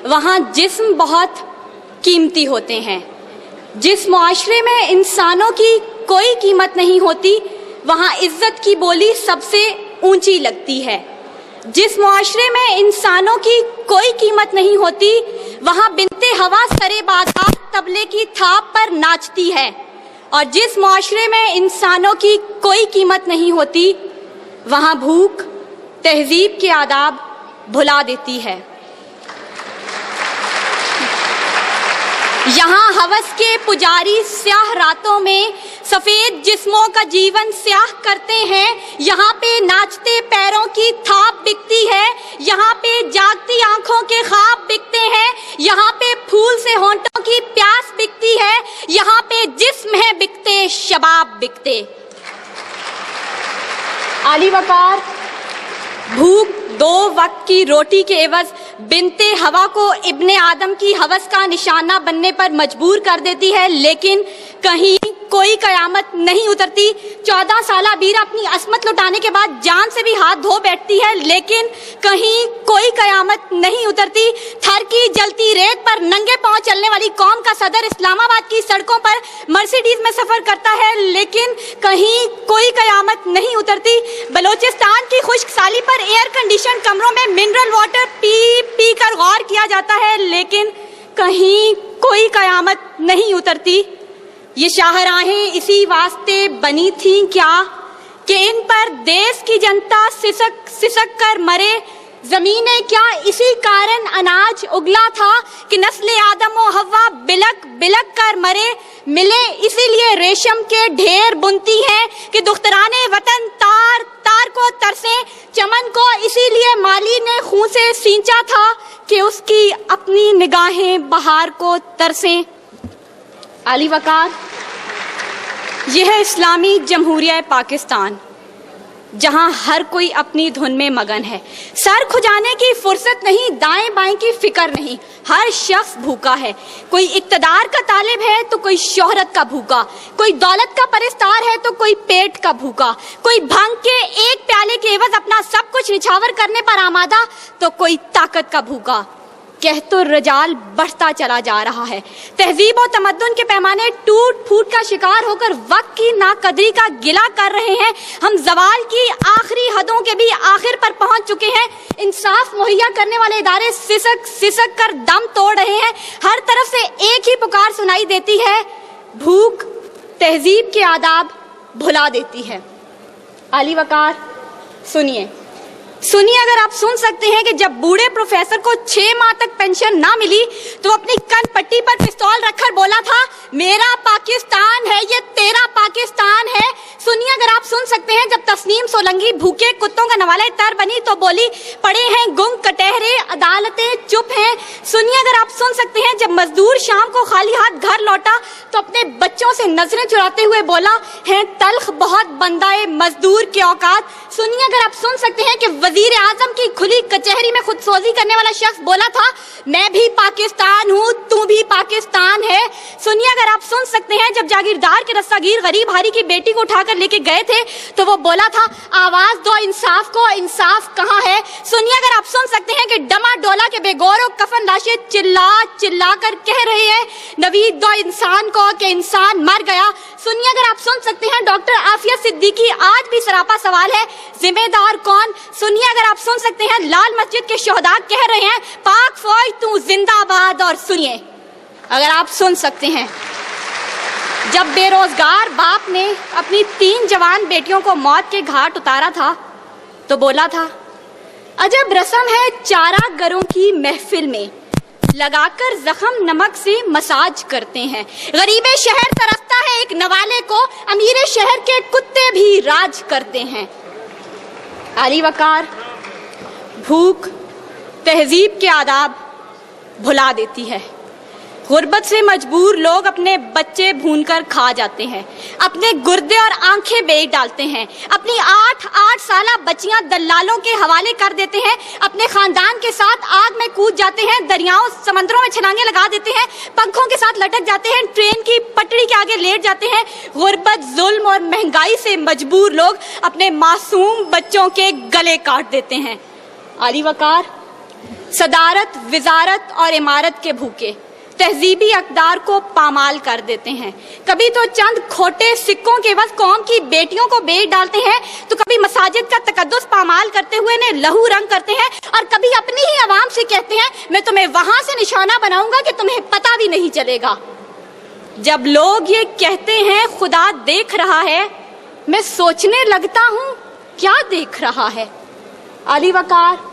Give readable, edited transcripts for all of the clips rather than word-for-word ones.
وہاں جسم بہت قیمتی ہوتے ہیں۔ جس معاشرے میں انسانوں کی کوئی قیمت نہیں ہوتی وہاں عزت کی بولی سب سے اونچی لگتی ہے۔ جس معاشرے میں انسانوں کی کوئی قیمت نہیں ہوتی وہاں بنتے ہوا سرے بازار طبلے کی تھاپ پر ناچتی ہے، اور جس معاشرے میں انسانوں کی کوئی قیمت نہیں ہوتی وہاں بھوک تہذیب کے آداب بھلا دیتی ہے۔ یہاں ہوس کے پجاری سیاہ راتوں میں سفید جسموں کا جیون سیاہ کرتے ہیں، یہاں پہ ناچتے پیروں کی تھاپ بکتی ہے، یہاں پہ جاگتی آنکھوں کے خواب بکتے ہیں، یہاں پہ پھول سے ہونٹوں کی پیاس بکتی ہے، یہاں پہ جسم ہے بکتے شباب بکتے۔ عالی وقار بھوک 2 وقت کی روٹی کے عوض بنتے ہوا کو ابن آدم کی ہوس کا نشانہ بننے پر مجبور کر دیتی ہے، لیکن کہیں کوئی قیامت نہیں اترتی۔ 14 سالہ بیرا اپنی عصمت لٹانے کے بعد جان سے بھی ہاتھ دھو بیٹھتی ہے، لیکن کہیں کوئی قیامت نہیں اترتی۔ تھر کی جلتی ریت پر ننگے پاؤں چلنے والی قوم کا صدر اسلام آباد کی سڑکوں پر مرسیڈیز میں سفر کرتا ہے، لیکن کہیں کوئی قیامت نہیں اترتی۔ بلوچستان کی خشک سالی پر ایئر کنڈیشن کمروں میں منرل واٹر پی کر غور کیا جاتا ہے، لیکن کہیں کوئی قیامت نہیں اترتی۔ یہ شاہراہیں اسی واسطے بنی تھیں کیا کہ ان پر دیس کی جنتا سسک کر مرے؟ زمینیں کیا اسی کارن اناج اگلا تھا کہ نسل آدم و حوا بلک بلک کر مرے؟ ملے اسی لیے ریشم کے ڈھیر بنتی ہیں کہ دخترانے وطن تار تار کو ترسیں، چمن کو اسی لیے مالی نے خون سے سینچا تھا کہ اس کی اپنی نگاہیں بہار کو ترسیں۔ عالی وقار یہ ہے اسلامی جمہوریہ پاکستان، جہاں ہر کوئی اپنی دھن میں مگن ہے، سر کھجانے کی فرصت نہیں، دائیں بائیں کی فکر نہیں، ہر شخص بھوکا ہے۔ کوئی اقتدار کا طالب ہے تو کوئی شہرت کا بھوکا، کوئی دولت کا پرستار ہے تو کوئی پیٹ کا بھوکا، کوئی بھنگ کے ایک پیالے کے عوض اپنا سب کچھ نچھاور کرنے پر آمادہ تو کوئی طاقت کا بھوکا۔ کہت الرجال بڑھتا چلا جا رہا ہے، تہذیب و تمدن کے پیمانے ٹوٹ پھوٹ کا شکار ہو کر وقت کی ناقدری کا گلہ کر رہے ہیں، ہم زوال کی آخری حدوں کے بھی آخر پر پہنچ چکے ہیں، انصاف مہیا کرنے والے ادارے سسک کر دم توڑ رہے ہیں، ہر طرف سے ایک ہی پکار سنائی دیتی ہے، بھوک تہذیب کے آداب بھلا دیتی ہے۔ عالی وقار سنیے، اگر آپ سن سکتے ہیں کہ جب بوڑھے پروفیسر کو 6 ماہ تک پینشن نہ ملی تو وہ اپنی کن پٹی پر پستول رکھ کر بولا تھا میرا پاکستان ہے یہ تیرا پاکستان ہے۔ سنیے اگر آپ سن سکتے ہیں جب تسنیم سولنگی بھوکے کتوں کا نوالہ تر بنی تو بولی پڑے ہیں گنگ کٹہرے عدالتیں چپ ہیں۔ سنیے اگر آپ سن سکتے ہیں جب مزدور شام کو خالی ہاتھ گھر لوٹا تو اپنے بچوں سے نظریں چراتے ہوئے بولا ہیں تلخ بہت بندائے مزدور کے اوقات۔ سنیے اگر آپ سن سکتے ہیں کہ وزیر اعظم کی کھلی کچہری میں خود سوزی کرنے والا شخص بولا تھا میں بھی پاکستان ہوں تو بھی پاکستان ہے۔ سنیے اگر آپ سن سکتے ہیں جب جاگیردار کے رستاگیر غریب ہاری کی بیٹی کو اٹھا کر لے کے گئے تھے تو وہ بولا تھا آواز دو انصاف کو، انصاف کہاں ہے؟ سنیے اگر آپ سن سکتے ہیں کہ ڈما ڈولا کے بے گور و کفن لاشیں چلا چلا کر کہہ رہے ہیں نوید دو انسان کو کہ انسان مر گیا۔ سنیے اگر آپ سن سکتے ہیں ڈاکٹر عافیہ صدیقی آج بھی سراپا سوال ہے ذمہ دار کون؟ سنیے اگر آپ سن سکتے ہیں لال مسجد کے شہداء کہہ رہے ہیں پاک فوج تو زندہ باد۔ اور سنیے اگر آپ سن سکتے ہیں جب بے روزگار باپ نے اپنی 3 جوان بیٹیوں کو موت کے گھاٹ اتارا تھا تو بولا تھا عجب رسم ہے چارہ گروں کی محفل میں لگا کر زخم نمک سے مساج کرتے ہیں، غریب شہر ترستا ہے ایک نوالے کو، امیر شہر کے کتے بھی راج کرتے ہیں۔ عالی وقار بھوک تہذیب کے آداب بھلا دیتی ہے۔ غربت سے مجبور لوگ اپنے بچے بھون کر کھا جاتے ہیں، اپنے گردے اور آنکھیں بیچ ڈالتے ہیں، اپنی 8 سالہ بچیاں دلالوں کے حوالے کر دیتے ہیں، اپنے خاندان کے ساتھ آگ میں کود جاتے ہیں، دریاؤں سمندروں میں چھلانگیں لگا دیتے ہیں، پنکھوں کے ساتھ لٹک جاتے ہیں، ٹرین کی پٹڑی کے آگے لیٹ جاتے ہیں۔ غربت، ظلم اور مہنگائی سے مجبور لوگ اپنے معصوم بچوں کے گلے کاٹ دیتے ہیں۔ عالی وقار صدارت، وزارت اور عمارت کے بھوکے تہذیبی اقدار کو پامال کر دیتے ہیں. کبھی تو چند کھوٹے سکوں کے عوض قوم کی بیٹیوں کو بیچ ڈالتے ہیں، تو کبھی مساجد کا تقدس پامال کرتے ہوئے انہیں لہو رنگ کرتے ہیں، اور کبھی اپنی ہی عوام سے کہتے ہیں میں تمہیں وہاں سے نشانہ بناؤں گا کہ تمہیں پتہ بھی نہیں چلے گا. جب لوگ یہ کہتے ہیں خدا دیکھ رہا ہے، میں سوچنے لگتا ہوں کیا دیکھ رہا ہے. علی وقار،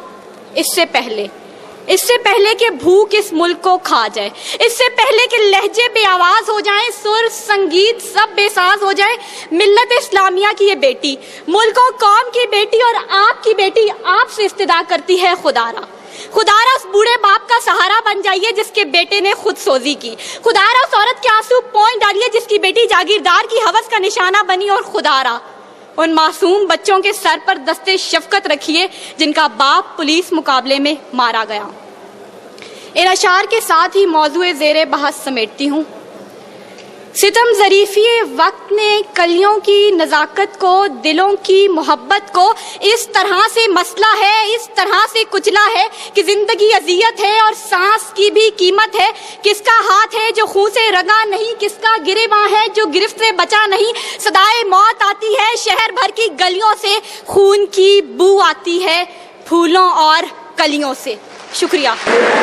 اس سے پہلے کہ بھوک اس ملک کو کھا جائے، اس سے پہلے کہ لہجے بے آواز ہو جائیں، سر سنگیت سب بے ساز ہو جائے، ملت اسلامیہ کی یہ بیٹی، ملک و قوم کی بیٹی اور آپ کی بیٹی آپ سے استدعا کرتی ہے خدارا اس بوڑھے باپ کا سہارا بن جائیے جس کے بیٹے نے خود سوزی کی. خدارا اس عورت کے آنسو پوئیں ڈالیے جس کی بیٹی جاگیردار کی ہوس کا نشانہ بنی. اور خدارا ان معصوم بچوں کے سر پر دستے شفقت رکھیے جن کا باپ پولیس مقابلے میں مارا گیا. ان اشعار کے ساتھ ہی موضوع زیر بحث سمیٹتی ہوں. ستم ظریفی وقت نے کلیوں کی نزاکت کو، دلوں کی محبت کو اس طرح سے مسئلہ ہے، اس طرح سے کچلا ہے کہ زندگی اذیت ہے اور سانس کی بھی قیمت ہے. کس کا ہاتھ ہے جو خون سے رنگا نہیں، کس کا گریباں ہے جو گرفت سے بچا نہیں. صدائے موت آتی ہے شہر بھر کی گلیوں سے، خون کی بو آتی ہے پھولوں اور کلیوں سے. شکریہ.